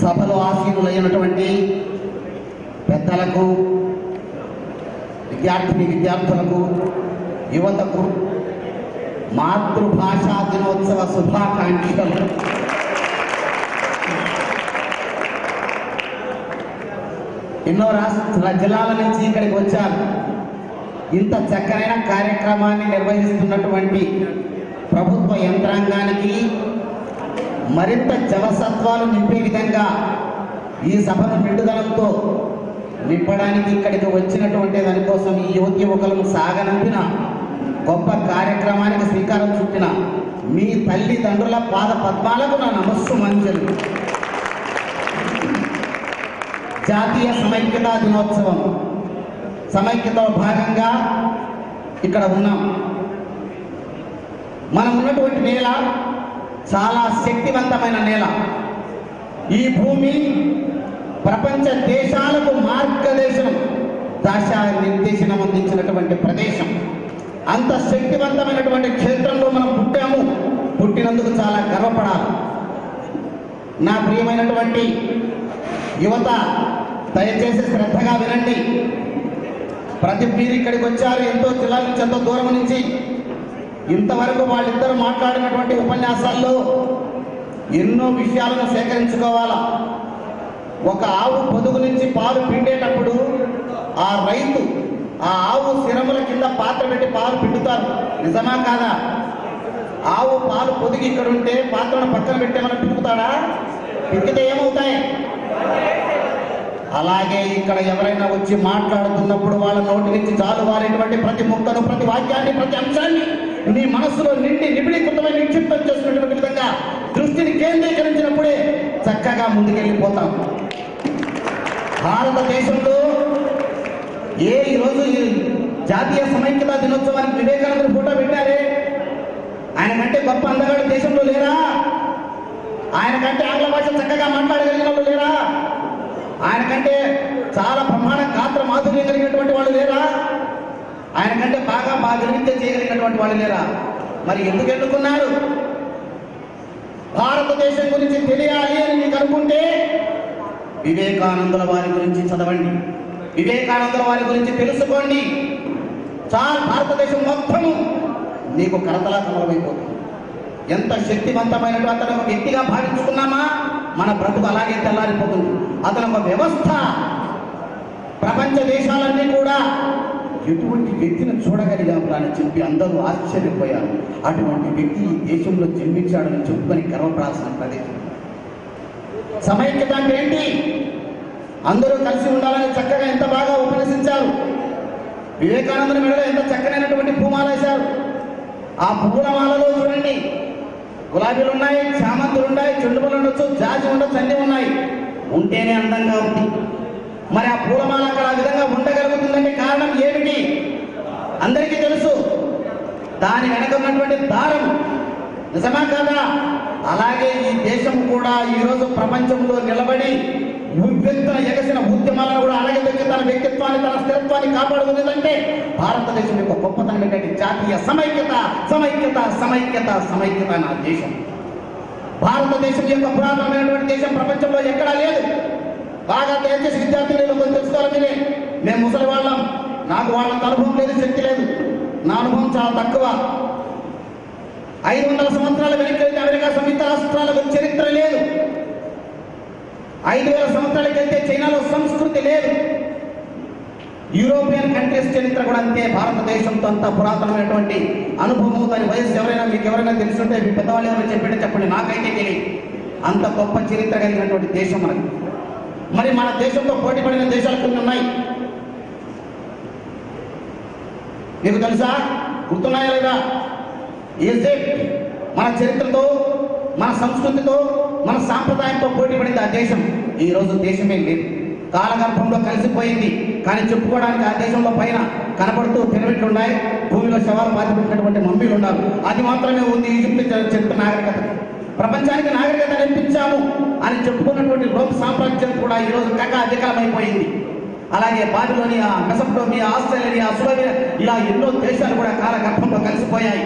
సభలో ఆసీనులైనటువంటి పెద్దలకు, విద్యార్థులకు, యువతకు మాతృభాషా దినోత్సవ శుభాకాంక్షలు. ఎన్నో రాష్ట్ర జిల్లాల నుంచి ఇక్కడికి వచ్చారు. ఇంత చక్కనైన కార్యక్రమాన్ని నిర్వహిస్తున్నటువంటి ప్రభుత్వ యంత్రాంగానికి మరింత జవసత్వాలు నింపే విధంగా ఈ సభను నిండుదనంతో నింపడానికి ఇక్కడికి వచ్చినటువంటి దానికోసం ఈ యువకులను సాగనంపిన గొప్ప కార్యక్రమానికి శ్రీకారం చుట్టిన మీ తల్లిదండ్రుల పాద పద్మాలకు నా నమస్సు మంజలు. జాతీయ సమైక్యతా దినోత్సవం సమైక్యతలో భాగంగా ఇక్కడ ఉన్నాం. మనం ఉన్నటువంటి నేల చాలా శక్తివంతమైన నేల. ఈ భూమి ప్రపంచ దేశాలకు నిర్దేశనం అందించినటువంటి ప్రదేశం. అంత శక్తివంతమైనటువంటి క్షేత్రంలో మనం పుట్టాము. పుట్టినందుకు చాలా గర్వపడాలి. నా ప్రియమైనటువంటి యువత, దయచేసి శ్రద్ధగా వినండి. ప్రతి మీరు ఇక్కడికి వచ్చారు, ఎంతో జిల్లా నుంచి, ఎంతో దూరం నుంచి. ఇంతవరకు వాళ్ళిద్దరూ మాట్లాడినటువంటి ఉపన్యాసాల్లో ఎన్నో విషయాలను సేకరించుకోవాలా. ఒక ఆవు పొదుగు నుంచి పాలు పిండేటప్పుడు ఆ రైతు ఆ ఆవు శిరముల కింద పాత్ర పెట్టి పాలు పిండుతారు. నిజమా కాదా? ఆవు పాలు పొదిగి ఇక్కడ ఉంటే పాత్రను పక్కన పెట్టేమని పిండుతాడా? పిండితే ఏమవుతాయి? అలాగే ఇక్కడ ఎవరైనా వచ్చి మాట్లాడుతున్నప్పుడు వాళ్ళ నోటి నుంచి జాలువారేటువంటి ప్రతి ముక్కను, ప్రతి వాక్యాన్ని, ప్రతి అంశాన్ని నీ మనస్సులో నిబిడీకృతమై నిక్షిప్తం చేసినటువంటి విధంగా దృష్టిని కేంద్రీకరించినప్పుడే చక్కగా ముందుకెళ్ళిపోతాం. భారతదేశంలో ఈరోజు జాతీయ సమైక్యతా దినోత్సవానికి వివేకానంద ఫోటో పెట్టారే, ఆయన కంటే గొప్ప అందగాడు దేశంలో లేరా? ఆయన కంటే ఆంగ్ల భాష చక్కగా మాట్లాడగలిగిన వాళ్ళు లేరా? ఆయన కంటే చాలా ప్రమాణ గాత్ర మాధుర్యం కలిగినటువంటి వాళ్ళు లేరా? ఆయన కంటే బాగా నృత్యం చేయగలిగినటువంటి వాళ్ళు లేరా? మరి ఎందుకు ఎన్నుకున్నారు? భారతదేశం గురించి తెలియాలి అని మీకు అనుకుంటే వివేకానందుల వారి గురించి చదవండి, వివేకానందుల వారి గురించి తెలుసుకోండి. చాలా భారతదేశం మొత్తము నీకు కరతలా కమలమైపోతుంది. ఎంత శక్తివంతమైనటువంటి అతను ఒక వ్యక్తిగా భావించుకున్నామా మన బ్రతుకు అలాగే తెల్లారిపోతుంది. అతను ఒక వ్యవస్థ. ప్రపంచ దేశాలన్నీ కూడా ఎటువంటి వ్యక్తిని చూడగలిగాము అని చెప్పి అందరూ ఆశ్చర్యపోయారు. అటువంటి వ్యక్తి ఈ దేశంలో జన్మించాడని చెప్పుకొని గర్వపడాల్సిన ప్రదేశం. సమైక్యత అంటే ఏంటి? అందరూ కలిసి ఉండాలని చక్కగా ఎంత బాగా ఉపన్యసించారు. వివేకానందుని మెడలో ఎంత చక్కనైనటువంటి పూమాల వేశారు. ఆ పూలమాలలో చూడండి, గులాబీలు ఉన్నాయి, చామంతులు ఉన్నాయి, చెండుమలు ఉండొచ్చు, జాజి ఉండొచ్చు, అన్నీ ఉన్నాయి. ఉంటేనే అందంగా ఉంది. మరి ఆ పూలమాల అక్కడ ఆ విధంగా ఉండగలుగుతుందంటే కారణం ఏమిటి? అందరికీ తెలుసు. దాని వెనక ఉన్నటువంటి దారం. నిజమా కాదా? అలాగే ఈ దేశం కూడా ఈరోజు ప్రపంచంలో నిలబడి ఉవ్వెత్తున ఎగసిన ఉద్యమాలను కూడా అలాగే తన వ్యక్తిత్వాన్ని, తన స్థిరత్వాన్ని కాపాడుకునేదంటే భారతదేశం యొక్క గొప్పతనం ఏంటంటే జాతీయ సమైక్యత, సమైక్యత, సమైక్యత, సమైక్యత. నా దేశం, భారతదేశం యొక్క పురాతనమైనటువంటి దేశం ప్రపంచంలో ఎక్కడా లేదు. బాగా దయచేసి విద్యార్థులు కొంచెం తెలుసుకోవాలి. మేము ముసలి వాళ్ళం, నాకు వాళ్ళంత అనుభవం లేదు, శక్తి లేదు. నా అనుభవం చాలా తక్కువ. 500 సంవత్సరాల వెనక్కి అమెరికా సంయుక్త రాష్ట్రాలకు చరిత్ర లేదు. 5000 సంవత్సరాలకి వెళ్తే చైనాలో సంస్కృతి లేదు. యూరోపియన్ కంట్రీస్ చరిత్ర కూడా అంతే. భారతదేశంతో అంత పురాతనమైనటువంటి అనుభవం, దాని వయస్సు మీకు ఎవరైనా తెలుసుంటే మీ పెద్దవాళ్ళు ఎవరైనా చెప్పండి, చెప్పండి. నాకైతే తెలియదు. అంత గొప్ప చరిత్ర కలిగినటువంటి దేశం మనకి. మరి మన దేశంతో పోటీ పడిన దేశాలు కొన్ని ఉన్నాయి. మీకు తెలుసా? గుర్తున్నాయా లేదా? ఈజిప్ట్ మన చరిత్రతో, మన సంస్కృతితో, మన సాంప్రదాయంతో పోటీ పడింది ఆ దేశం. ఈరోజు దేశమే లేదు, కాలగర్భంలో కలిసిపోయింది. కానీ చెప్పుకోవడానికి ఆ దేశంలో పైన కనబడుతూ పిరమిడ్లు ఉన్నాయి, భూమిలో శవాలు పాతిపెట్టినటువంటి మమ్మీలు ఉన్నారు. అది మాత్రమే ఉంది ఈజిప్ట్ చరిత్ర నాగరికత. ప్రపంచానికి నాగరికత నేర్పించాము అని చెప్పుకున్నటువంటి రోమ్ సామ్రాజ్యం కూడా ఈరోజు కకాధికమైపోయింది. అలాగే బాబిలోనియా, మెసొపొటేమియా, ఆస్ట్రేలియా, స్లోవేనియా, ఇలా ఎన్నో దేశాలు కూడా కాలగర్భంలో కలిసిపోయాయి.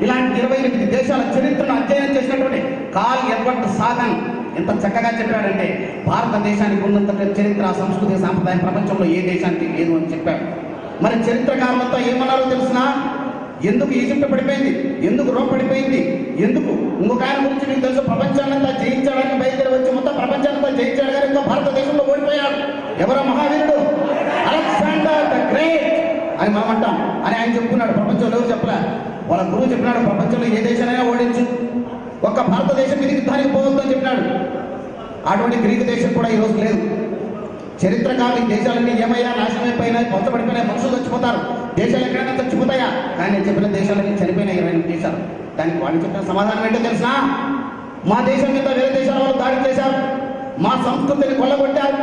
ఇలాంటి 28 దేశాల చరిత్రను అధ్యయనం చేసినటువంటి కార్ల్ ఎడ్వర్డ్ సాగన్ ఎంత చక్కగా చెప్పాడంటే భారతదేశానికి ఉన్నంత చరిత్ర, సంస్కృతి, సాంప్రదాయం ప్రపంచంలో ఏ దేశానికి లేదు అని చెప్పాడు. మరి చరిత్రకారులంతా ఏమన్నారో తెలుసునా? ఎందుకు ఈజిప్ట్ పడిపోయింది, ఎందుకు రోమ్ పడిపోయింది, ఎందుకు? ఇంకొక ఆయన గురించి మీకు తెలుసు, ప్రపంచాన్నంతా జయించాడని బయలుదేరి వచ్చి మొత్తం ప్రపంచాన్నంతా జయించాడు కానీ ఇంకా భారతదేశంలో ఓడిపోయాడు. ఎవరో మహావీరుడు అలెగ్జాండర్ ద గ్రేట్ అని మనం అంటాం అని ఆయన చెప్పుకున్నాడు. ప్రపంచంలో ఎవరు చెప్పలే, వాళ్ళ గురువు చెప్పినాడు ప్రపంచంలో ఏ దేశానైనా ఓడించు, ఒక్క భారతదేశం మీద యుద్ధానికి పోవద్దు అని చెప్పినాడు. అటువంటి గ్రీకు దేశం కూడా ఈరోజు లేదు. చరిత్రకారు ఈ దేశాలన్నీ ఏమయ్యా, నాశనమైపోయినాయి, పొంచబడిపోయినాయి, మనుషులు చచ్చిపోతారు. దేశాలు ఎక్కడైనా చచ్చిపోతాయా? కానీ నేను చెప్పిన దేశాలన్నీ చనిపోయినాయి 28 దేశాలు. దానికి వాళ్ళు చెప్పిన సమాధానం ఏంటో తెలుసా? మా దేశం మీద వేరే దేశాల వాళ్ళు దాడి చేశారు, మా సంస్కృతిని కొల్లగొట్టారు,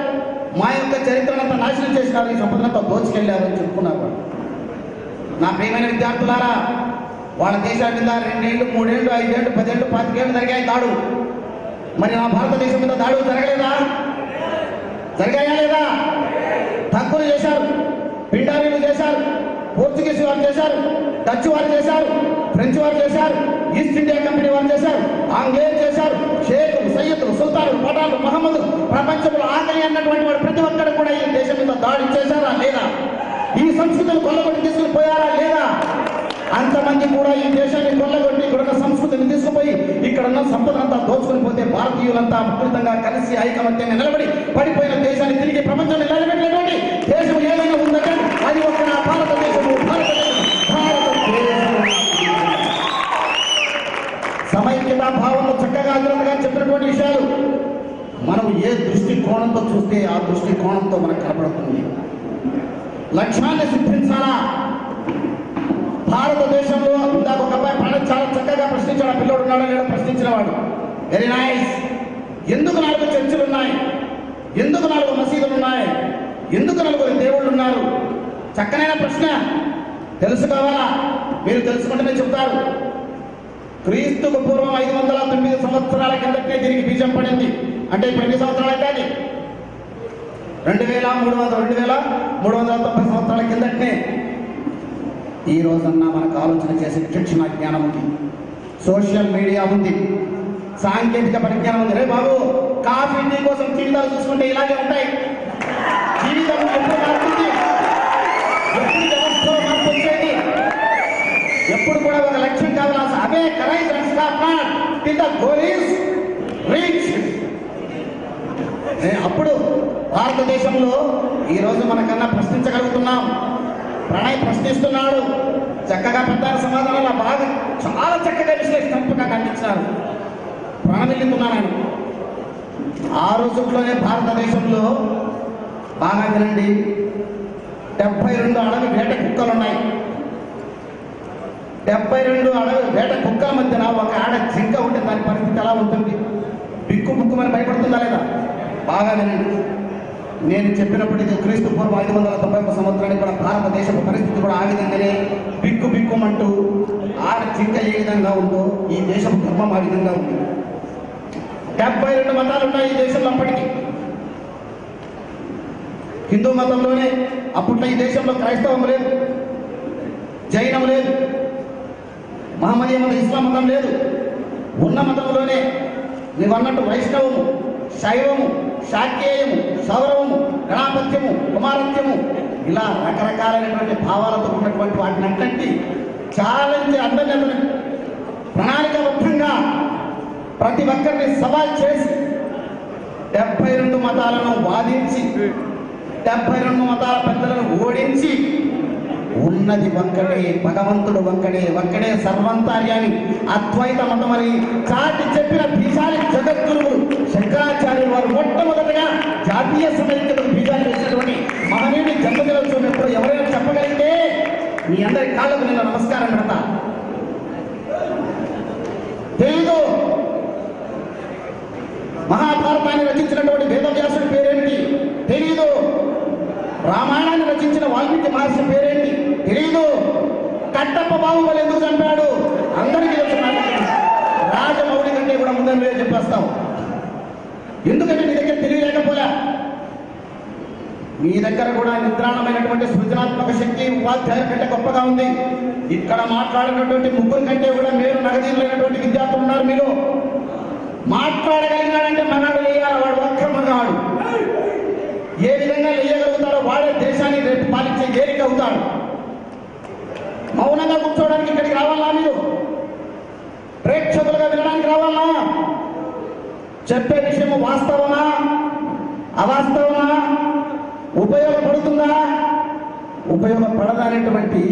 మా యొక్క చరిత్రనంతా నాశనం చేసినారు, ఈ సంపదనంతా దోచుకెళ్ళారు అని చెప్పుకున్నారు. నా ప్రియమైన విద్యార్థులారా, వాళ్ళ దేశాల మీద 2 ఏళ్ళు 3 ఏళ్ళు 5 ఏళ్ళు 10 ఏళ్ళు 25 ఏళ్ళు జరిగాయి దాడు. మరి నా భారతదేశం మీద దాడులు జరగలేదా? జరిగాయా లేదా? తక్కువ చేశారు, పిండారీలు చేశారు, పోర్చుగీస్ వారు చేశారు, డచ్ వారు చేశారు, ఫ్రెంచ్ వారు చేశారు, ఈస్ట్ ఇండియా కంపెనీ వారు చేశారు, ఆంగ్లేయులు చేశారు, షేకులు, సయ్యదులు, సుల్తానులు, పఠాన్లు, మహమ్మదు, ప్రపంచంలో ఆకలి అన్నటువంటి వాడు ప్రతి ఒక్కరు కూడా ఈ దేశం మీద దాడి చేశారా లేదా? ఈ సంస్కృతిని కొల్లగొట్టి తీసుకుపోయారా లేదా? అంతమంది కూడా ఈ దేశాన్ని కొల్లగొట్టి ఇక్కడున్న సంస్కృతిని తీసుకుపోయి ఇక్కడున్న సంపదనంతా దోచుకుని పోతే భారతీయులంతా అద్భుతంగా కలిసి ఐకమత్యంగా నిలబడి పడిపోయిన దేశాన్ని తిరిగి ప్రపంచాన్ని నిలబెట్టినటువంటి దేశం ఏదైనా ఉందంటే అది ఒక నా భారతదేశము. సమైక్యత భావంలో చక్కగా అగ్రతగా చెప్పినటువంటి విషయాలు మనం ఏ దృష్టి కోణంతో చూస్తే ఆ దృష్టి కోణంతో మనకు కనబడుతుంది. లక్ష్యాన్ని సిద్ధించాలా? భారతదేశంలో ఇందాక ఒక అబ్బాయి పండుగ చాలా చక్కగా ప్రశ్నించాడు. ఆ పిల్లోడు ఉన్నాడో లేదో ప్రశ్నించిన వాడు. Very nice. ఎందుకు 4 చర్చిలు ఉన్నాయి, ఎందుకు 4 మసీదులు ఉన్నాయి, ఎందుకు 4 దేవుళ్ళు ఉన్నారు? చక్కనైన ప్రశ్న. తెలుసుకోవాలా? మీరు తెలుసుకుంటేనే చెప్తారు. క్రీస్తుకు పూర్వం 509 సంవత్సరాల కిందటే దీనికి బీజం పడింది. అంటే ఇప్పుడు ఎన్ని సంవత్సరాలు అయితే అది 2390 సంవత్సరాల కిందటనే. ఈ రోజన్నా మనకు ఆలోచన చేసే విచక్షణ జ్ఞానం ఉంది, సోషల్ మీడియా ఉంది, సాంకేతిక పరిజ్ఞానం ఉంది. రే బాబు, కాఫీ టీ కోసం జీవితాలు చూసుకుంటే ఇలాగే ఉంటాయి. జీవితం ఎప్పుడు మారుతుంది, ఎప్పుడు వ్యవస్థలో మార్పు వచ్చేది, ఎప్పుడు కూడా ఒక లక్ష్యం కావాలి. Awake arise and stop not till the goal is reached. అప్పుడు భారతదేశంలో ఈరోజు మనకన్నా ప్రశ్నించగలుగుతున్నాం. ప్రణయ్ ప్రశ్నిస్తున్నాడు, చక్కగా పెద్ద సమాధానాలు బాగా చాలా చక్కగా విశ్లేషింపుగా కనిపించారు. ప్రాణమిల్లుతున్నాను ఆయన. ఆ రోజుల్లోనే భారతదేశంలో బాగా వినండి, 72 అడవి వేట కుక్కలు ఉన్నాయి. 72 అడవి వేట కుక్కల మధ్యన ఒక ఆడ జింక ఉంటే దాని పరిస్థితి ఎలా ఉంటుంది? బిక్కు బుక్కుమని భయపడుతుందా లేదా? బాగా వినండి. నేను చెప్పినప్పటికీ క్రీస్తు పూర్వం 591 సంవత్సరానికి కూడా భారతదేశపు పరిస్థితి కూడా ఆ విధంగానే బిక్కు బిక్కుమంటూ ఆడ జింక ఏ విధంగా ఉందో ఈ దేశపు ధర్మం ఆ విధంగా ఉంది. 72 మతాలు ఉన్నాయి ఈ దేశంలో. అప్పటికి హిందూ మతంలోనే అప్పట్లో ఈ దేశంలో క్రైస్తవం లేదు, జైనం లేదు, మహమ్మదీయ మతం, ఇస్లాం మతం లేదు. ఉన్న మతంలోనే నీవన్నట్టు వైష్ణవము, శైవము, శాక్తేయము, సౌరవము, గణాపత్యము, కుమారత్యము, ఇలా రకరకాలైనటువంటి భావాలతో ఉన్నటువంటి వాటిని అన్నింటి ఛాలెంజ్ అందరినీ ప్రణాళికాబద్ధంగా ప్రతి ఒక్కరిని సవాల్ చేసి 72 మతాలను వాదించి 72 మతాల పెద్దలను ఓడించి ఉన్నది ఒక్కడే భగవంతుడు, ఒక్కడే సర్వంతార్యాన్ని, అద్వైత మతమని చాటి చెప్పిన బీజాలి జగద్గురువులు శంకరాచార్యులు వారు మొట్టమొదటిగా జాతీయ సమైక్యతకు బీజాలు వేసినటువంటి మహనీయుడి జన్మదినోత్సవం ఎప్పుడు ఎవరైనా చెప్పగలిగితే మీ అందరి కాళ్ళకు నేను నమస్కారం పెడతా. తెలీదు మహాభారతాన్ని రచించినటువంటి వేదవ్యాసుడి పేరేంటి తెలీదు, రామాయణాన్ని రచించిన వాల్మీకి మహర్షి పేరేంటి తెలీదు, కట్టప్ప బాహుబలి ఎందుకు చంపాడు అందరికీ తెలుసు. రాజమౌళి కంటే కూడా ముందని చెప్పేస్తాం. ఎందుకంటే మీ దగ్గర తెలియలేకపోలే. మీ దగ్గర కూడా నిద్రాణమైనటువంటి సృజనాత్మక శక్తి ఉపాధ్యాయుల కంటే గొప్పగా ఉంది. ఇక్కడ మాట్లాడినటువంటి 3 కంటే కూడా మీరు నగదీరులైనటువంటి విద్యార్థులు ఉన్నారు. మీరు మాట్లాడగలిగాడంటే మగాడు లేయాలి, వాడు ఒక్క మగాడు. ఏ విధంగా లేయగలుగుతాడో వాడే దేశాన్ని రేపు పాలించే ఏరిక అవుతాడు. మౌనంగా కూర్చోవడానికి ఇక్కడికి రావాలా? మీరు ప్రేక్షకులుగా వినడానికి రావాలా? చెప్పే విషయం వాస్తవమా అవాస్తవమా, ఉపయోగపడుతుందా ఉపయోగపడదా అనేటువంటి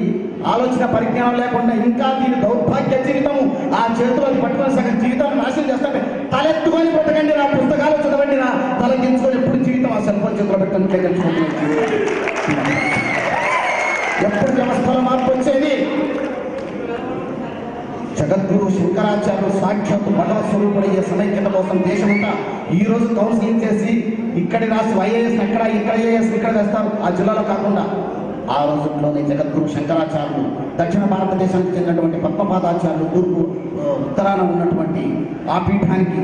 ఆలోచన పరిజ్ఞానం లేకుండా ఇంకా దీని దౌర్భాగ్య జీవితము ఆ చేతులు పట్టుకుని సగం జీవితాన్ని నాశనం చేస్తాంటే తలెత్తుకొని పెట్టకండి, నా పుస్తకాలు చదవండి, నా తలగించుకొని ఎప్పుడు జీవితం ఆ సెల్ ఫోన్ చేతులు పెట్టండి తెలుసుకుంటున్నాను. ఎప్పుడు వ్యవస్థలో మార్పు వచ్చేది? జగద్గురు శంకరాచార్యులు సాక్షాత్తు భగవత్ స్వరూపుడయ్యే సమైక్యత కోసం దేశమంతా ఈ రోజు కౌన్సిలింగ్ చేసి ఇక్కడి రాసి ఐఏఎస్ ఎక్కడ ఇక్కడ ఐఏఎస్ ఇక్కడ వేస్తారు ఆ జిల్లాలో కాకుండా ఆ రోజుల్లోనే జగద్గురు శంకరాచార్యులు దక్షిణ భారతదేశానికి చెందినటువంటి పద్మపాదాచార్యులు తూర్పు ఉత్తరాన ఉన్నటువంటి ఆ పీఠానికి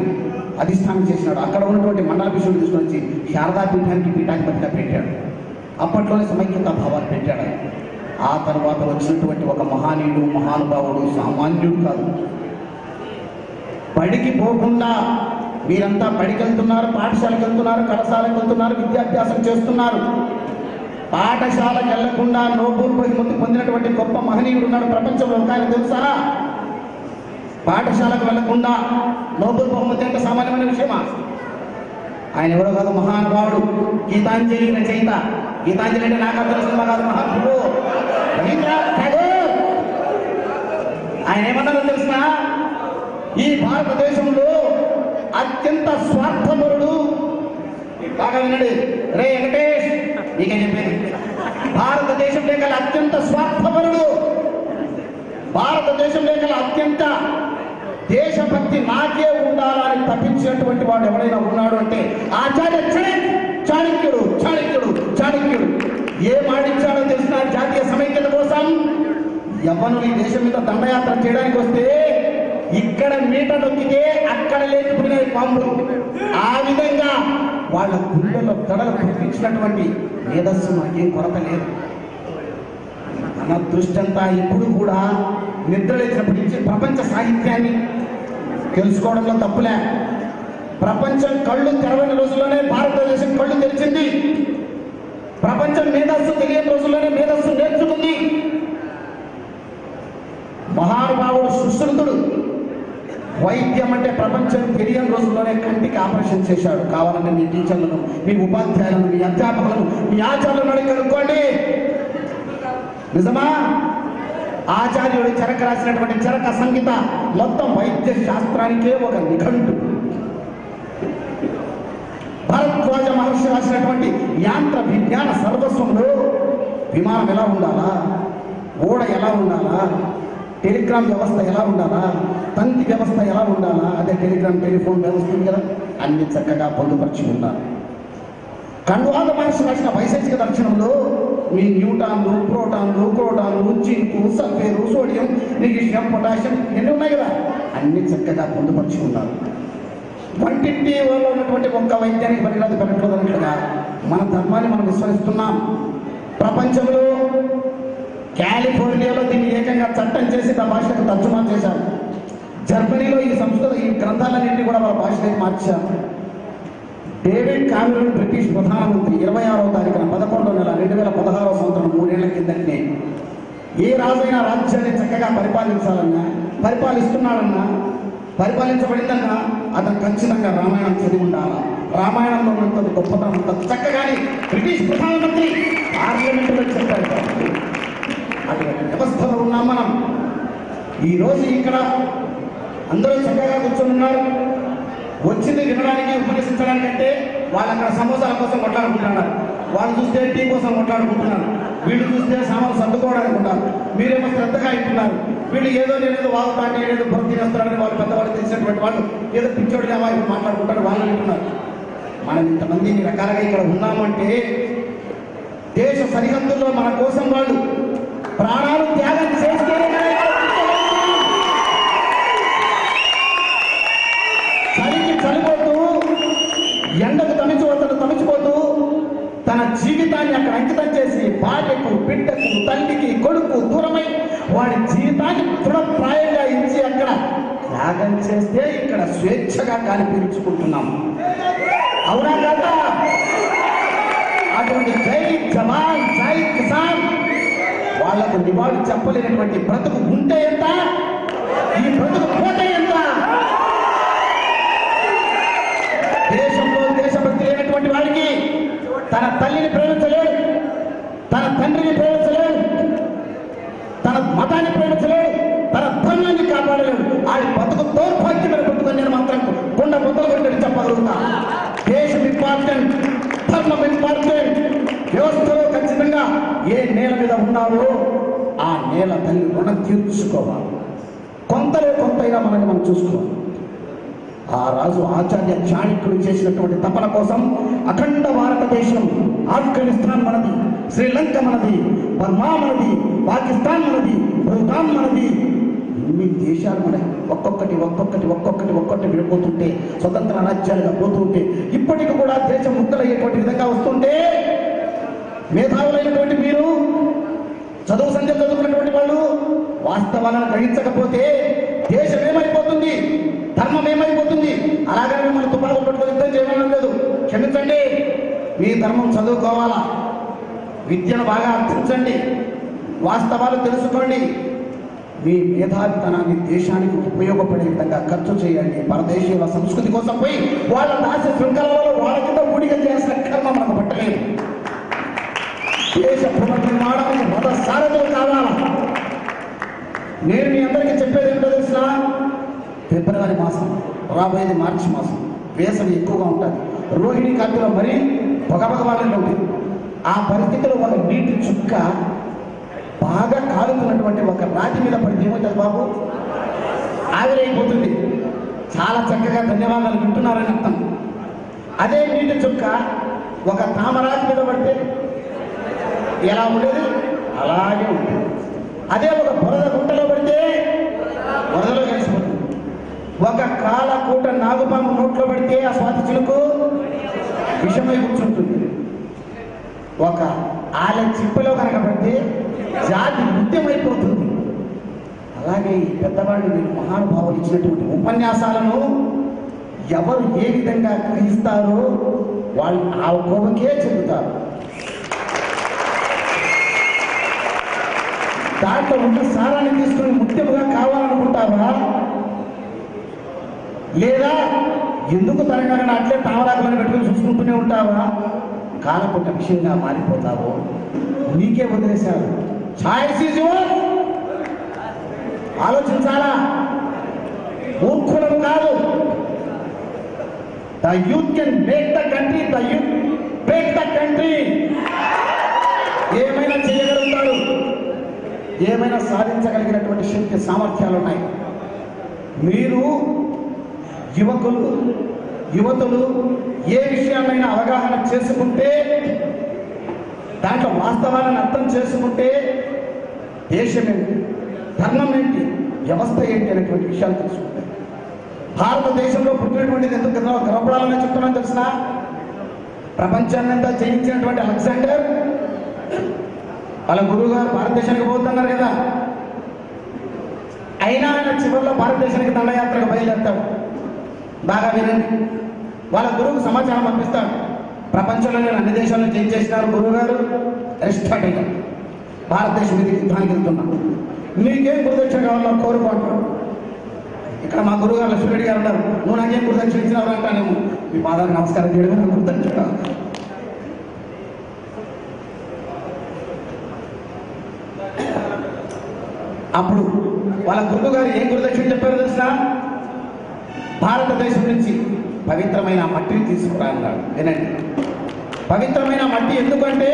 అధిష్టానం చేసినాడు. అక్కడ ఉన్నటువంటి మండల విషయం తీసుకొచ్చి శారదా పీఠానికి పీఠాధిపతిగా పెట్టాడు. అప్పట్లోనే సమైక్యతా భావాలు పెట్టాడు. ఆ తర్వాత వచ్చినటువంటి ఒక మహానీయుడు మహానుభావుడు సామాన్యుడు కాదు. బడికి పోకుండా మీరంతా బడికి వెళ్తున్నారు, పాఠశాలకు వెళ్తున్నారు, కళాశాలకు వెళ్తున్నారు, విద్యాభ్యాసం చేస్తున్నారు. పాఠశాలకు వెళ్లకుండా నోబెల్ బహుమతి పొందినటువంటి గొప్ప మహనీయుడు ఉన్నాడు ప్రపంచంలో. కానీ తెలుసా, పాఠశాలకు వెళ్లకుండా నోబెల్ బహుమతి అంటే సామాన్యమైన విషయమా? ఆయన ఎవరో కాదు, మహానుభావుడు, గీతాంజలి రచయిత. గీతాంజలి అంటే నాకు అర్థం సినిమా కాదు, మహాత్ముడు రవీంద్రనాథ్ ఠాగూర్. ఆయన ఏమన్నారో తెలిసిన, ఈ భారతదేశంలో అత్యంత స్వార్థపరుడు, బాగా వినండి రే వెంకటేష్, నీకే చెప్పేది, భారతదేశంలో గల అత్యంత స్వార్థపరుడు, భారతదేశంలో గల అత్యంత దేశభక్తి నాకే ఉండాలని తప్పించేటువంటి వాడు ఎవరైనా ఉన్నాడు అంటే ఆచార్య చాణక్యుడు. చాణక్యుడు చాణక్యుడు ఏం ఆడించాడో తెలిసిన జాతీయ సమైక్యత కోసం యవ్వనులు ఈ దేశం మీద దండయాత్ర చేయడానికి వస్తే ఇక్కడ మీట నొక్కితే అక్కడ లేకపోయినాయి పాములు. ఆ విధంగా వాళ్ళ గుండెల్లో గడలు పుట్టించినటువంటి మేధస్సు మాకేం కొరత లేదు. మన దృష్టి అంతా ఇప్పుడు కూడా నిద్రలేచినప్పటి నుంచి ప్రపంచ సాహిత్యాన్ని తెలుసుకోవడంలో తప్పులే. ప్రపంచం కళ్ళు తెరవని రోజుల్లోనే భారతదేశం కళ్ళు తెరిచింది. ప్రపంచం మేధస్సు తెలియని రోజుల్లోనే మేధస్సు నేర్చుకుంది. మహానుభావుడు సుశ్రుతుడు వైద్యం అంటే ప్రపంచం తెలియని రోజుల్లోనే కంటికి ఆపరేషన్ చేశాడు. కావాలంటే మీ టీచర్లను, మీ ఉపాధ్యాయులను, మీ అధ్యాపకులను, మీ ఆచార్యులను అడిగి కనుక్కోండి. నిజమా? ఆచార్యుడు చరక రాసినటువంటి చరక సంహిత మొత్తం వైద్య శాస్త్రానికే ఒక నిఘంటు. భరద్వాజ మహర్షి రాసినటువంటి యాంత్ర విజ్ఞాన సర్వస్వంలో విమానం ఎలా ఉండాలా, ఓడ ఎలా ఉండాలా, టెలిగ్రామ్ వ్యవస్థ ఎలా ఉండాలా, తంతి వ్యవస్థ ఎలా ఉండాలా, అదే టెలిగ్రామ్ టెలిఫోన్ వ్యవస్థ ఉంది కదా, అన్ని చక్కగా పొందుపరిచి ఉన్నారు. కణ్వాద మహర్షి రాసిన వైశేషిక దర్శనంలో మీ న్యూటాన్లు, ప్రోటాన్లు, క్రోటాన్లు, జింకు, సల్ఫేరు, సోడియం, మెగ్నీషియం, పొటాషియం ఎన్ని ఉన్నాయి కదా, అన్ని చక్కగా పొందుపరిచి ఉన్నారు. వంటింటి వాళ్ళు ఉన్నటువంటి ఒక్క వైద్యానికి పనిరాదు పెట్టలేదన్నట్లుగా మన ధర్మాన్ని మనం విస్మరిస్తున్నాం. ప్రపంచంలో కాలిఫోర్నియాలో దీన్ని ఏకంగా చట్టం చేసి ఆ భాషకు తర్జుమా చేశారు. జర్మనీలో ఈ ఈ గ్రంథాలన్నింటినీ కూడా వాళ్ళ భాషలోకి మార్చారు. డేవిడ్ కామెరూన్ బ్రిటిష్ ప్రధానమంత్రి 26వ తారీఖున 11వ నెల 2016వ సంవత్సరం 3 ఏళ్ల కిందనే ఏ రాజైన రాజ్యాన్ని చక్కగా పరిపాలించాలన్నా, పరిపాలిస్తున్నాడన్నా, పరిపాలించబడిందన్నా అతను ఖచ్చితంగా రామాయణం చదివి ఉండాలి. రామాయణంలో ఉన్నంత గొప్పతనం అంత చక్కగానే బ్రిటిష్ ప్రధానమంత్రి పార్లమెంటులో చెప్పారు. అటువంటి వ్యవస్థలో ఉన్నాం మనం. ఈరోజు ఇక్కడ అందరూ చక్కగా కూర్చొని ఉన్నారు. వచ్చింది వినడానికి, ఉపన్యసించడానికంటే వాళ్ళు అక్కడ సమోసాల కోసం కొట్లాడుకుంటున్నారు, వాళ్ళు చూస్తే టీ కోసం కొట్లాడుకుంటున్నారు, వీళ్ళు చూస్తే సామాన్లు సర్దుకోవడానికి ఉన్నారు, మీరేమో శ్రద్ధగా ఇంటున్నారు. వీళ్ళు ఏదో నేనేదో వాగుతాంటే ఏదో బుర్ర తినేస్తారని వాళ్ళు పెద్దవాళ్ళు తెలిసినటువంటి వాళ్ళు ఏదో పిచ్చోడిగా వాళ్ళు మాట్లాడుకుంటారు, వాళ్ళు వింటున్నారు. మనం ఇంతమంది ఇన్ని రకాలుగా ఇక్కడ ఉన్నామంటే దేశ సరిహద్దుల్లో మన కోసం వాళ్ళు ప్రాణాలు త్యాగం చేస్తేనే చలికి చలిపోతూ, ఎండకు తమిచిపోతూ తన జీవితాన్ని అక్కడ అంకితం చేసి భార్యకు, బిడ్డకు, తల్లికి, కొడుకు దూరమై వాడి జీవితాన్ని తృణప్రాయంగా ఇచ్చి అక్కడ త్యాగం చేస్తే ఇక్కడ స్వేచ్ఛగా గాలి పీల్చుకుంటున్నాం. అవునా కదా? అటువంటి జై జవాన్ జై కిసాన్ వాళ్లకు నివాళి చెప్పలేనటువంటి బ్రతుకు ఉంటే ఎంత, ఈ బ్రతుకు పోతే ఎంత? దేశంలో దేశభక్తి లేనటువంటి వాడికి తన తల్లిని ప్రేమించలేడు, తన తండ్రిని ప్రేమించలేడు, తన మతాన్ని ప్రేమించలేడు, తన ధర్మాన్ని కాపాడలేడు. ఆడి బతుకు దౌర్భాగ్యమైన బతుకుని నేను మాత్రం కొండ మొదలు కొట్టి చెప్పగలుగుతా. దేశం ఇంపార్టెంట్, ధర్మం ఇంపార్టెంట్. వ్యవస్థలో ఖచ్చితంగా ఏ నేల మీద ఉన్నారో ఆ నేల తల్లి రుణం తీర్చుకోవాలి. కొంతలో కొంతైనా మనల్ని మనం చూసుకోవాలి. ఆ రాజు ఆచార్య చాణక్యుడు చేసినటువంటి తపన కోసం అఖండ భారతదేశం, ఆఫ్ఘనిస్తాన్ మనది, శ్రీలంక మనది, బర్మా మనది, పాకిస్తాన్ మనది, భూటాన్ మనది, ఇన్ని దేశాలు మన ఒక్కొక్కటి ఒక్కొక్కటి ఒక్కొక్కటి ఒక్కొక్కటి విడిపోతుంటే, స్వతంత్ర రాజ్యాలుగా పోతుంటే, ఇప్పటికి కూడా దేశం ముక్కలయ్యేటువంటి విధంగా వస్తుంటే, మేధావులైనటువంటి మీరు, చదువు సంఖ్య చదువుకున్నటువంటి వాళ్ళు వాస్తవాలను గ్రహించకపోతే దేశం ఏమైపోతుంది, ధర్మం ఏమైపోతుంది? అలాగనే మన తుపాకులు పట్టుకొని యుద్ధం చేయడం లేదు. క్షమించండి, మీ ధర్మం చదువుకోవాలా, విద్యను బాగా అర్థించండి, వాస్తవాలు తెలుసుకోండి, మీ మేధావితనాన్ని దేశానికి ఉపయోగపడే విధంగా ఖర్చు చేయండి. పరదేశీయుల సంస్కృతి కోసం పోయి వాళ్ళ దాస్య శృంఖలలో వాళ్ళ కింద ఊడిగ చేసిన కర్మ మనకు పట్టలేదు. దేశ పునర్నిర్మాణానికి మత సారథులు కావాలా. నేను మీ అందరికీ చెప్పేది ఏంటో తెలిసిన, ఫిబ్రవరి మాసం, రాబోయేది మార్చి మాసం, వేసవి ఎక్కువగా ఉంటుంది. రోహిణి కార్తీలో మరీ పొగపగవాలని ఉంటుంది. ఆ పరిస్థితిలో ఒక నీటి చుక్క బాగా కాలుతున్నటువంటి ఒక రాతి మీద పడితే ఏమవుతుంది బాబు? ఆవిరైపోతుంది. చాలా చక్కగా ధన్యవాదాలు వింటున్నారని అర్థం. అదే నీటి చుక్క ఒక తామరాతి మీద పడితే ఎలా ఉండేది? అలాగే ఉంటుంది. అదే ఒక బురద గుంటలో పడితే వరదలో కలిసిపోతుంది. ఒక కాలకూట నాగుపాము నోట్లో పడితే ఆ స్వాతి చిలుకు విషమై కూర్చుంటుంది. ఒక ఆల చిప్పలో కనుక పడితే జాతి నృత్యమైపోతుంది. అలాగే ఈ పెద్దవాళ్ళు మీరు మహానుభావులు ఇచ్చినటువంటి ఉపన్యాసాలను ఎవరు ఏ విధంగా గ్రహిస్తారో వాళ్ళు ఆ కోవకే చెందుతారు. దాంట్లో ఉన్న సారాన్ని తీసుకుని ముఖ్యముగా కావాలనుకుంటావా, లేదా ఎందుకు తరంగా అట్లే తావరాకులను పెట్టుకుని చూసుకుంటూనే ఉంటావా? కాలపుట్ట విషయంగా మారిపోతావో నీకే వదిలేశారు. Choice is yours. ఆలోచించాలా, మూర్ఖులను కాదు. The youth can make the country, the youth break the country. ఏమైనా చేయగలుగుతాడు, ఏమైనా సాధించగలిగినటువంటి శక్తి సామర్థ్యాలు ఉన్నాయి. మీరు యువకులు యువతులు ఏ విషయాన్నైనా అవగాహన చేసుకుంటే, దాంట్లో వాస్తవాలను అర్థం చేసుకుంటే దేశం ఏంటి, ధర్మం ఏంటి, వ్యవస్థ ఏంటి అనేటువంటి విషయాలు తెలుసుకుంటాయి. భారతదేశంలో పుట్టినటువంటిది ఎందుకు గర్వపడాలని చెప్తున్నాను తెలిసిన, ప్రపంచాన్నంతా జయించినటువంటి అలెగ్జాండర్ వాళ్ళ గురువు గారు భారతదేశానికి పోతున్నారు కదా, అయినా ఆయన చివరిలో భారతదేశానికి దండయాత్రకు బయలుదేరుతాడు. బాగా వినండి, వాళ్ళ గురువుకు సమాచారం పంపిస్తాడు. ప్రపంచంలో నేను అన్ని దేశాలను జయించేసినారు గురువు గారు, రెస్టార్ట్ అయ్యాను, భారతదేశం మీద యుద్ధానికి వెళ్తున్నాను, మీకేం గురుదక్షిణ కావాలో కోరుకుంటాడు. ఇక్కడ మా గురువు గారు లక్ష్మీరెడ్డి గారు ఉన్నారు, నువ్వు నాకేం గురుదక్షిణ ఇచ్చినావు అంటానేమో, మీ పాదాలకు నమస్కారం చేయడం గురుదక్షిణ. అప్పుడు వాళ్ళ గురువు గారు ఏం గురుదక్షిణ చెప్పారో తెలుసా? భారతదేశం నుంచి పవిత్రమైన మట్టిని తీసుకురా అన్నాడు. వినండి, పవిత్రమైన మట్టి ఎందుకంటే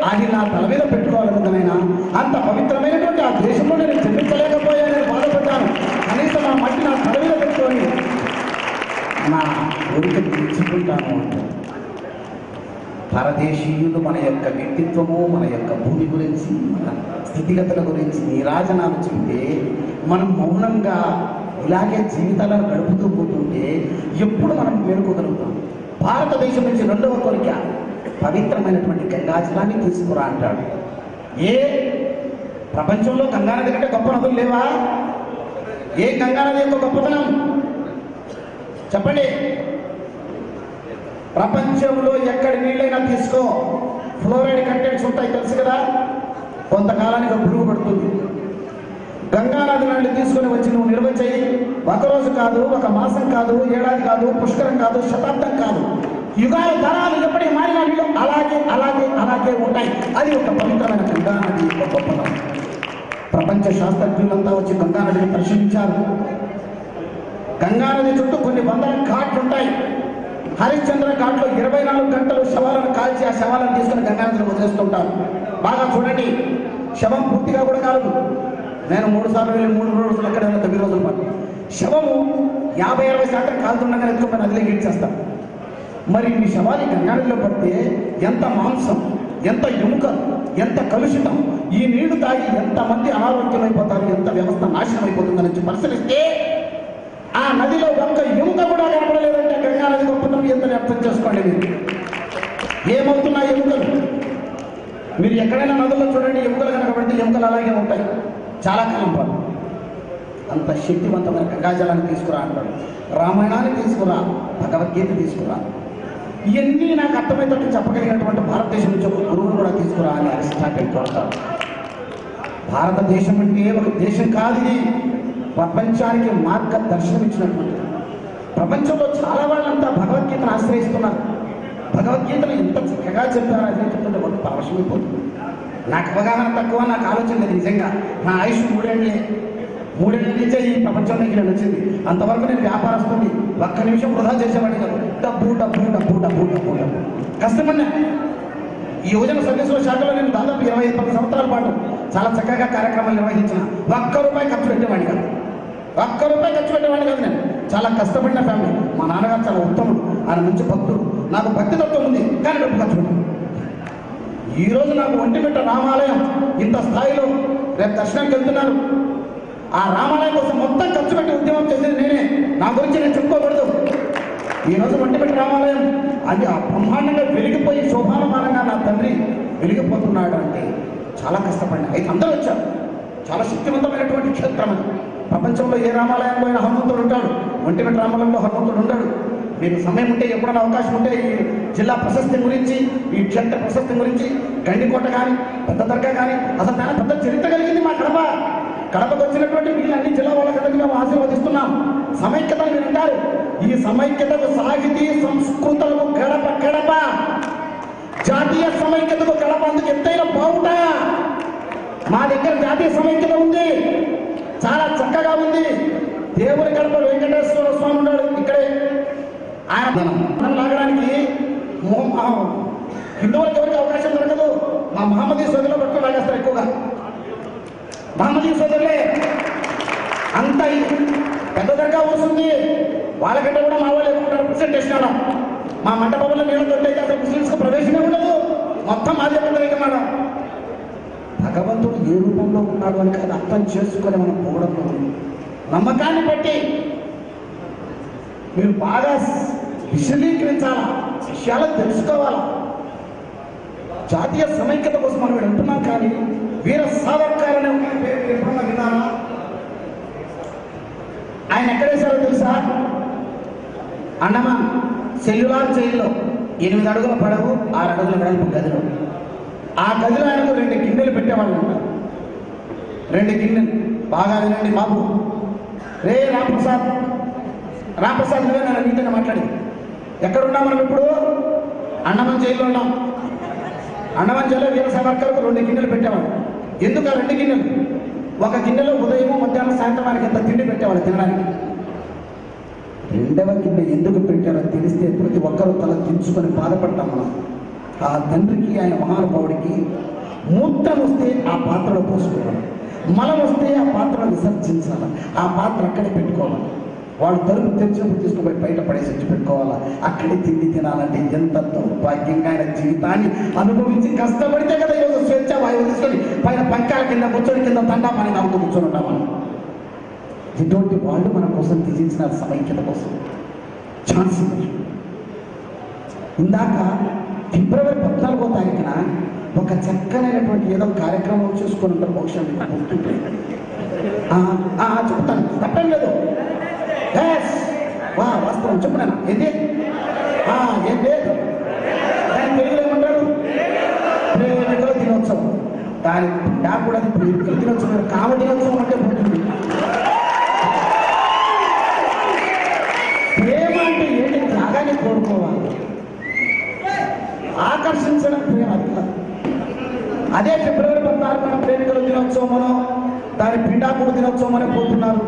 అది నా తల మీద పెట్టుకోవాలనుకున్నాయినా, అంత పవిత్రమైనటువంటి ఆ దేశంలో నేను జన్మించలేకపోయానని బాధపడ్డాను. కనీసం ఆ మట్టి నా తల మీద పెట్టుకొని నా కోరిక తీర్చుకుంటాను అంటే, పరదేశీయులు మన యొక్క వ్యక్తిత్వము, మన యొక్క భూమి గురించి, మన స్థితిగతుల గురించి నీరాజనాలు చెప్తే మనం మౌనంగా ఇలాగే జీవితాలను గడుపుతూ పోతుంటే ఎప్పుడు మనం మేలుకోగలుగుతాం? భారతదేశం నుంచి రెండవ కోరిక పవిత్రమైనటువంటి గంగాజలాన్ని తీసుకురా అంటాడు. ప్రపంచంలో గంగానది కంటే గొప్ప నదులు లేవా? ఏ గంగానది యొక్క గొప్పతనం చెప్పండి. ప్రపంచంలో ఎక్కడి నీళ్ళైనా తీసుకో, ఫ్లోరైడ్ కంటెంట్స్ ఉంటాయి తెలుసు కదా, కొంతకాలానికి పురుగు పడుతుంది. గంగానది నీళ్ళు తీసుకొని వచ్చి నువ్వు నిల్వ చేయి, ఒకరోజు కాదు, ఒక మాసం కాదు, ఏడాది కాదు, పుష్కరం కాదు, శతాబ్దం కాదు, యుగాలు తరాలు ఎప్పటికీ మారిన నీళ్ళు అలాగే అలాగే అలాగే ఉంటాయి. అది ఒక పవిత్రమైన గంగానది యొక్క గొప్పతనం. ప్రపంచ శాస్త్రజ్ఞులంతా వచ్చి గంగానదిని పరిశీలించారు. గంగానది చుట్టూ కొన్ని వందల ఘాట్లు ఉంటాయి. హరిశ్చంద్ర ఘాట్లో 24 గంటలు శవాలను కాల్చి ఆ శవాలను తీసుకుని గంగానదిని వదిలేస్తుంటారు. బాగా చూడండి, శవం పూర్తిగా కూడా కాదు. నేను 3 సార్లు వెళ్ళి 3 రోజులు అక్కడ 9 రోజుల పాటు శవము 50-60% కాలుతుండగా ఎత్తుకుని నదిలో గీడ్చేస్తాం. మరి ఈ శవాన్ని గంగానదిలో పడితే ఎంత మాంసం, ఎంత ఎముక, ఎంత కలుషితం, ఈ నీళ్లు తాగి ఎంతమంది అనారోగ్యమైపోతారు, ఎంత వ్యవస్థ నాశనం అయిపోతుందని పరిశీలిస్తే ఆ నదిలో ఒక్క ఎముక కూడా కనపడలేదంటే గంగానది గొప్పతనం ఎంతని అర్థం చేసుకోండి. మీరు ఏమవుతున్నాయి ఎముకలు? మీరు ఎక్కడైనా నదుల్లో చూడండి, ఎముకలు కనపడితే ఎముకలు అలాగే ఉంటాయి చాలా కాలం పాటు. అంత శక్తివంతమైన గంగాజలాన్ని తీసుకురా అంటాడు. రామాయణాన్ని తీసుకురా, భగవద్గీత తీసుకురా, ఇవన్నీ నాకు అర్థమైనట్టు చెప్పగలిగినటువంటి భారతదేశం నుంచి ఒక గురువును కూడా తీసుకురా అని అరిస్టాటిల్ కోరుతారు. భారతదేశం అంటే ఒక దేశం కాదు, ఇది ప్రపంచానికి మార్గదర్శనం ఇచ్చినటువంటి. ప్రపంచంలో చాలా వాళ్ళంతా భగవద్గీతను ఆశ్రయిస్తున్నారు. భగవద్గీతను ఎంత చక్కగా చెప్పారు అనేటటువంటి ఒక పరవశమైపోతుంది. నాకు అవగాహన తక్కువ, నాకు ఆలోచన లేదు. నిజంగా నా ఆయుష్ 3 నుంచే ఈ ప్రపంచంలోకి నేను వచ్చింది. అంతవరకు నేను వ్యాపారస్తుంది, ఒక్క నిమిషం వృధా చేసేవాడిని కాదు. డబ్బు డబ్బు డబ్బు డబ్బు డబ్బు డబ్బు కష్టపడినా. ఈ యువజన సర్వీసుల శాఖలో నేను దాదాపు 25 సంవత్సరాల పాటు చాలా చక్కగా కార్యక్రమాలు నిర్వహించిన. ₹1 ఖర్చు పెట్టేవాడిని కాదు, ₹1 ఖర్చు పెట్టేవాడిని కాదు. నేను చాలా కష్టపడిన ఫ్యామిలీ. మా నాన్నగారు చాలా ఉత్తముడు, ఆయన మంచి భక్తుడు, నాకు భక్తి తత్వం ఉంది, కానీ డబ్బు ఖర్చు పెట్టాను. ఈరోజు నాకు ఒంటిమిట్ట రామాలయం ఇంత స్థాయిలో, రేపు దర్శనానికి వెళ్తున్నాను. ఆ రామాలయం కోసం మొత్తం ఖర్చు పెట్టి ఉద్యమం చేసేది నేనే. నా గురించి నేను చెప్పుకోకూడదు. ఈరోజు ఒంటిమిట్ట రామాలయం అది ఆ బ్రహ్మాండంగా వెలిగిపోయి శోభానమానంగా నా తండ్రి వెలిగిపోతున్నాడు అంటే చాలా కష్టపడినా. అయితే అందరూ వచ్చారు. చాలా శక్తివంతమైనటువంటి క్షేత్రం అది. ప్రపంచంలో ఏ రామాలయంలో అయినా హనుమంతుడు ఉంటాడు, ఒంటిమిట్ట రామాలయంలో హనుమంతుడు ఉంటాడు. మీకు సమయం ఉంటే, ఎప్పుడైనా అవకాశం ఉంటే ఈ జిల్లా ప్రశస్తి గురించి, ఈ క్షేత్ర ప్రశస్తి గురించి, గండికోట కానీ, పెద్ద దర్గా కానీ, అసలు చాలా పెద్ద చరిత్ర కలిగింది మా కడపకు వచ్చినటువంటి వీళ్ళన్ని జిల్లా వాళ్ళకి మేము ఆశీర్వదిస్తున్నాం. సమైక్యతను మీరు అంటారు. ఈ సమైక్యతకు సాహితీ సంస్కృతులకు గడప గడప, జాతీయ సమైక్యతకు గడప అందుకు ఎత్తైన బావుట. మా దగ్గర జాతీయ సమైక్యత ఉంది, చాలా చక్కగా ఉంది. దేవుని గడప వెంకటేశ్వర స్వామి ఉన్నాడు ఇక్కడే. ఆయన లాగడానికి హిందువులకు ఎవరికి అవకాశం దొరకదు. మా మహమ్మదీ సోదరులు పట్టుకుని లాగేస్తారు ఎక్కువగా. మహమ్మదీ సోదరులే అంత పెద్ద దర్గా వస్తుంది. వాళ్ళకంటే కూడా మా వాళ్ళు ఎక్కువ రిప్రజెంటేషన్. మా మంటపంలో నీళ్ళు దొరికితే అసలు ముస్లింస్కి ప్రవేశమే ఉండదు, మొత్తం మాధ్యమిక మనం. భగవంతుడు ఏ రూపంలో ఉన్నాడు అని అది అర్థం చేసుకొని మనం పోవడంలో నమ్మకాన్ని బట్టి మీరు బాగా విశదీకరించాలా, విషయాలను తెలుసుకోవాలా. జాతీయ సమైక్యత కోసం మనం అంటున్నాం, కానీ వీర సావర్కర్ అనే ఎప్పుడన్నా విన్నారా? ఆయన ఎక్కడేశారో తెలుసా? అండమాన్ సెల్యులార్ జైల్లో 8 అడుగుల పొడవు, 6 అడుగుల వెడల్పు గదిలో. ఆ గదిలో ఆయనకు 2 గిన్నెలు పెట్టేవాళ్ళు ఉంటారు. 2 గిన్నెలు బాగా వినండి బాబు. రే రాంప్రసాద్ నువ్వే నన్ను నీతోనే మాట్లాడి. ఎక్కడున్నాం మనం ఇప్పుడు? అండమాన్ జైల్లో ఉన్నాం. అండమాన్ జైల్లో వీర సావర్కర్కు 2 గిన్నెలు పెట్టేవాడు. ఎందుకు ఆ 2 గిన్నెలు? ఒక గిన్నెలో ఉదయం, మధ్యాహ్నం, సాయంత్రం ఆయనకి ఎంత తిండి పెట్టేవాడు తినడానికి. 2వ గిన్నె ఎందుకు పెట్టారో తెలిస్తే ప్రతి ఒక్కరూ తల దించుకొని బాధపడతాం మనం. ఆ తండ్రికి, ఆయన మహానుభావుడికి మూత్రం వస్తే ఆ పాత్రలో పోసుకోవాలి, మలం వస్తే ఆ పాత్రలో విసర్జించాలి, ఆ పాత్ర అక్కడే పెట్టుకోవాలి. వాళ్ళు తలుపు తెరిచినప్పుడు తీసుకుపోయి బయట పడేసి వచ్చి పెట్టుకోవాలా. అక్కడే తిండి తినాలంటే ఎంత దౌర్భాగ్యంగా ఆయన జీవితాన్ని అనుభవించి కష్టపడితే కదా ఈరోజు స్వేచ్ఛ వాయువు తీసుకొని పైన పంకాల కింద కూర్చొని కింద తండా పని నవ్వుతూ కూర్చొని ఉంటామని. ఇటువంటి వాళ్ళు మన కోసం త్యజించిన సమైక్యత కోసం ఛాన్స్. ఇందాక ఫిబ్రవరి 14వ తారీఖున ఒక చక్కనైనటువంటి ఏదో కార్యక్రమం చేసుకొని ఉంటారు బహుశా చెప్తాను, తప్పేం లేదు. వాస్తవం చెప్పినాను. ఏంటి ఏం లేదు, దాని తెలుగులో ఏమంటారు? ప్రేమికుల దినోత్సవం. దాని నాకు కూడా అది ప్రేమికుల దినోత్సవం, కామ దినోత్సవం అంటే పోతుంది. ప్రేమ అంటే ఏంటి? త్యాగాన్ని కోరుకోవాలి, ఆకర్షించడం ప్రేమ. అదే ఫిబ్రవరి 14 ప్రేమికుల దినోత్సవం మనం దాని పిండాకుడు దినోత్సవం అని పోతున్నారు.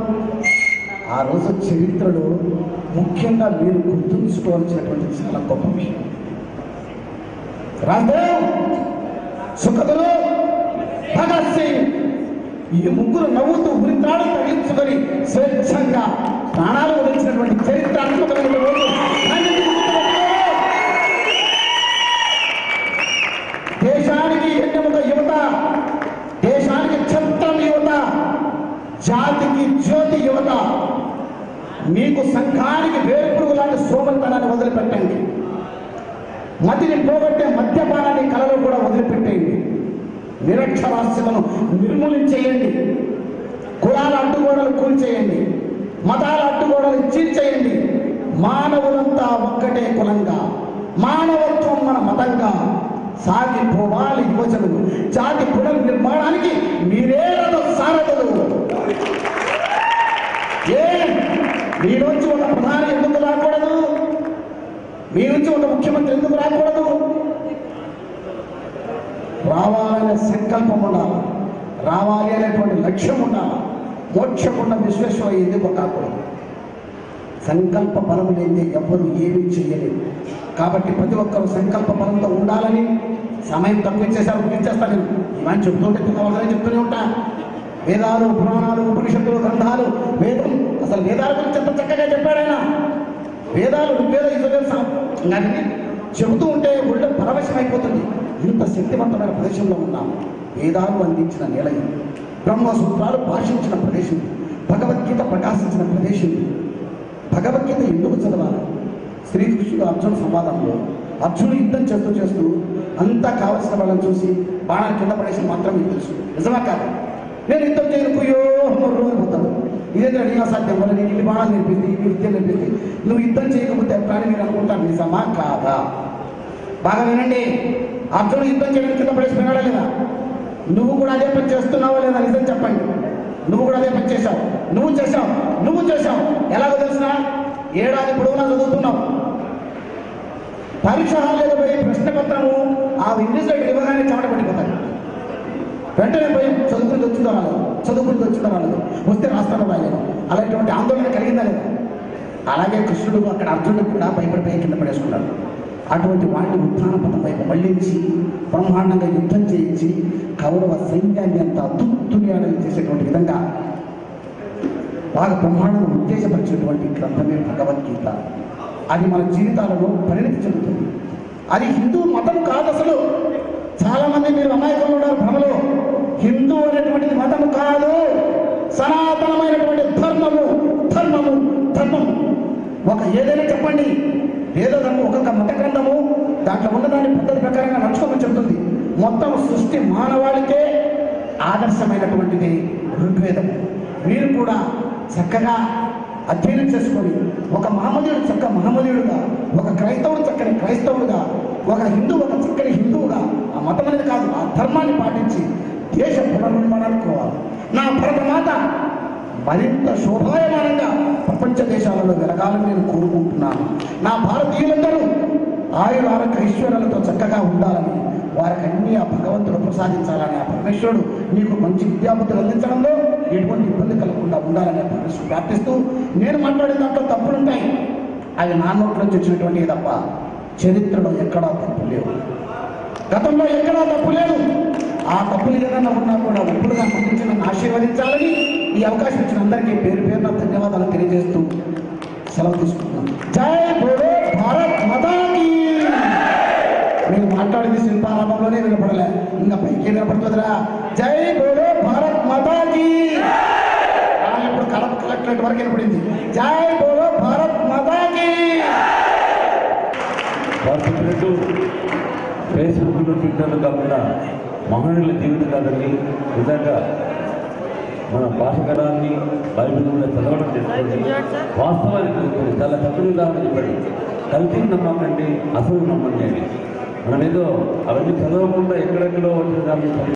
ఆ రోజు చరిత్రలో ముఖ్యంగా మీరు గుర్తుంచుకోవాల్సినటువంటి చాలా గొప్ప విషయం. రాజ్దేవ్, సుఖదులు, భగత్ సింగ్ ఈ ముగ్గురు నవ్వుతూ ఉరితాడు తగిలించుకొని స్వేచ్ఛంగా ప్రాణాలు వదిలించినటువంటి చరిత్రాత్మకమైన రోజు. దేశానికి ఎన్నెముక యువత, దేశానికి ఛత్రం యువత, జాతికి జ్యోతి యువత. మీకు సంఘానికి వేర్పురుగు లాంటి సోమరితనాన్ని వదిలిపెట్టండి. మతిని పోగొట్టే మద్యపానాన్ని కళలో కూడా వదిలిపెట్టేయండి. నిరక్షరాస్యతను నిర్మూలించేయండి. కులాల అడ్డుగోడలు కూల్చేయండి. మతాల అడ్డుగోడలు చీల్చేయండి. మానవులంతా ఒక్కటే కులంగా, మానవత్వం మన మతంగా సాగిపోవాలి. యువజనులు జాతి పునర్నిర్మాణానికి మీరే సారథులు. మీ నుంచి ఒక ప్రధాని ఎందుకు రాకూడదు? మీ నుంచి ఒక ముఖ్యమంత్రి ఎందుకు రాకూడదు? రావాలనే సంకల్పం ఉండాలి, రావాలి అనేటువంటి లక్ష్యం ఉండాలి. మోక్షకున్న విశ్వేశ్వర ఎందుకు కాకూడదు? సంకల్ప బలం లేదే ఎవ్వరు ఏమీ చేయలేదు. కాబట్టి ప్రతి ఒక్కరూ సంకల్ప బలంతో ఉండాలని. సమయం తక్కువ ఇచ్చేసారు, ముగించేస్తాను నేను. ఇవన్నీ చెప్తుంటే కావాలని చెప్తూనే ఉంటా. వేదాలు, పురాణాలు, ఉపనిషత్తులు, గ్రంథాలు, వేదం, అసలు వేదాల గురించి ఎంత చక్కగా చెప్పాడు ఆయన. వేదాలు, ఋగ్వేద, యజుర్వేద చెబుతూ ఉంటే ఒళ్ళు పరవశమైపోతుంది. ఇంత శక్తివంతమైన ప్రదేశంలో ఉన్నాము. వేదాలు అందించిన నేల ఇది, బ్రహ్మసూత్రాలు భాషించిన ప్రదేశం, భగవద్గీత ప్రకాశించిన ప్రదేశం. భగవద్గీత ఎందుకు చదవాలి? శ్రీకృష్ణుడు అర్జున సంవాదంలో అర్జునుడు యుద్ధం చేస్తూ అంతా కావలసిన వాళ్ళని చూసి బాణాలు కింద పడేసి మాత్రం మీకు తెలుసు. నిజమా కాదు? నేను యుద్ధం చేయను కుయ్యో పోతాను. ఇదేంటే నీ అసాధ్యం వల్ల నేను ఇన్ని బాణాలు నేర్పింది, ఇన్ని విద్యలు నేర్పింది, నువ్వు యుద్ధం చేయకపోతే ఎప్పుడని మీరు అనుకుంటారు. నిజమా కాదా? బాగా వినండి. అర్జునుడు యుద్ధం చేయడానికి కింద పడేసి వినాడా లేదా? నువ్వు కూడా అదే పని చేస్తున్నావా లేదా? నిజం చెప్పండి. నువ్వు కూడా అదే పని చేశావు. నువ్వు చేశావు. ఎలాగో తెలిసిన? ఏడాది పొడవునా చదువుతున్నావు. పరీక్ష హాల్లో పోయి ప్రశ్న పత్రము ఆ ఇంగ్లీష్లో ఇవ్వగానే చెమట పడిపోతాయి. వెంటనే పోయి చదువుకుంటూ వచ్చిందో రాలేదు, వస్తే రాస్తాను రాలేదు. అలాంటి ఆందోళన కలిగిందా లేదా? అలాగే కృష్ణుడు అక్కడ అర్జునుడు కూడా భయపడిపోయి కింద పడేసుకున్నాడు. అటువంటి వాటిని ఉత్థాన పథం వైపు మళ్లించి బ్రహ్మాండంగా యుద్ధం చేయించి కౌరవ సైన్యాన్ని అంత అద్భుతుని చేసేటువంటి విధంగా బాగా బ్రహ్మాండంగా ఉద్దేశపరిచినటువంటి గ్రంథమే భగవద్గీత. అది మన జీవితాలలో పరిణతి చెందుతుంది. అది హిందూ మతం కాదు. అసలు చాలా మంది మీరు అమాయకులు ఉన్నారు భ్రమలో. హిందూ అనేటువంటిది మతము కాదు, సనాతనమైనటువంటి ధర్మము. ఒక ఏదైనా చెప్పండి, ఏదో ఒక్కొక్క మత గ్రంథము దాంట్లో ఉన్నదాన్ని పద్ధతి ప్రకారంగా నడుచుకోమని చెప్తుంది. మొత్తం సృష్టి మానవాళికే ఆదర్శమైనటువంటిది ఋగ్వేదం. మీరు కూడా చక్కగా అధ్యయనం చేసుకొని ఒక మహమ్మదీయుడు చక్క మహమ్మదీయుడుగా, ఒక క్రైస్తవుడు చక్కని క్రైస్తవుడుగా, ఒక హిందూ ఒక చక్కని హిందువుగా, ఆ మతం అనేది కాదు, ఆ ధర్మాన్ని పాటించి దేశ పునర్నిర్మాణానికి పోవాలి. నా భరతమాత మరింత శోభాయమానంగా ప్రపంచ దేశాలలో వెలగాలని నేను కోరుకుంటున్నాను. నా భారతీయులందరూ ఆయుర ఆరోగ్య ఐశ్వర్యాలతో చక్కగా ఉండాలని, వారికి అన్ని ఆ భగవంతుడు ప్రసాదించాలని, ఆ పరమేశ్వరుడు నీకు మంచి విద్యాబుద్ధులు అందించడంలో ఎటువంటి ఇబ్బంది కలగకుండా ఉండాలని పరమేశ్వరుడు ప్రార్థిస్తూ, నేను మాట్లాడిన దాంట్లో తప్పులుంటాయి, అవి నా నోట్ల నుంచి వచ్చినటువంటివి తప్ప చరిత్రలో ఎక్కడా తప్పు లేవు, గతంలో ఎక్కడా తప్పు లేదు. ఆ తప్పులు ఏదైనా ఉన్నా కూడా ఒప్పుడుగా గుర్తించి నన్ను ఆశీర్వదించాలని ఈ అవకాశం ఇచ్చిన అందరికీ పేరు పేరున ధన్యవాదాలు తెలియజేస్తూ సెలవు తీసుకుంటున్నాను. జై బోలో భారత్ మాతా కీ. మీరు మాట్లాడింది శిల్పారామంలోనే వినపడలే, ఇంకా పైకి వినపడుతుందిరా. జై బోలో భారత్ మాతా కీ. ఇప్పుడు కలెక్టరేట్ వరకు వినపడింది. జై బోలో భారత్ మాతా కీ. ఫేస్బుక్ చరిత్రలు కాకుండా మహనీయుల జీవిత కథని నిజంగా మన భాషకరాన్ని బైబిల్ కూడా చదవడం తెలుసుకోండి. వాస్తవానికి చాలా చక్కటి ఉదాహరణ చెప్పాడు. కలిసిని నమ్మకండి, అసలు నమ్మండి అని. మనం ఏదో అవన్నీ చదవకుండా ఎక్కడెక్కడో వచ్చిన దాన్ని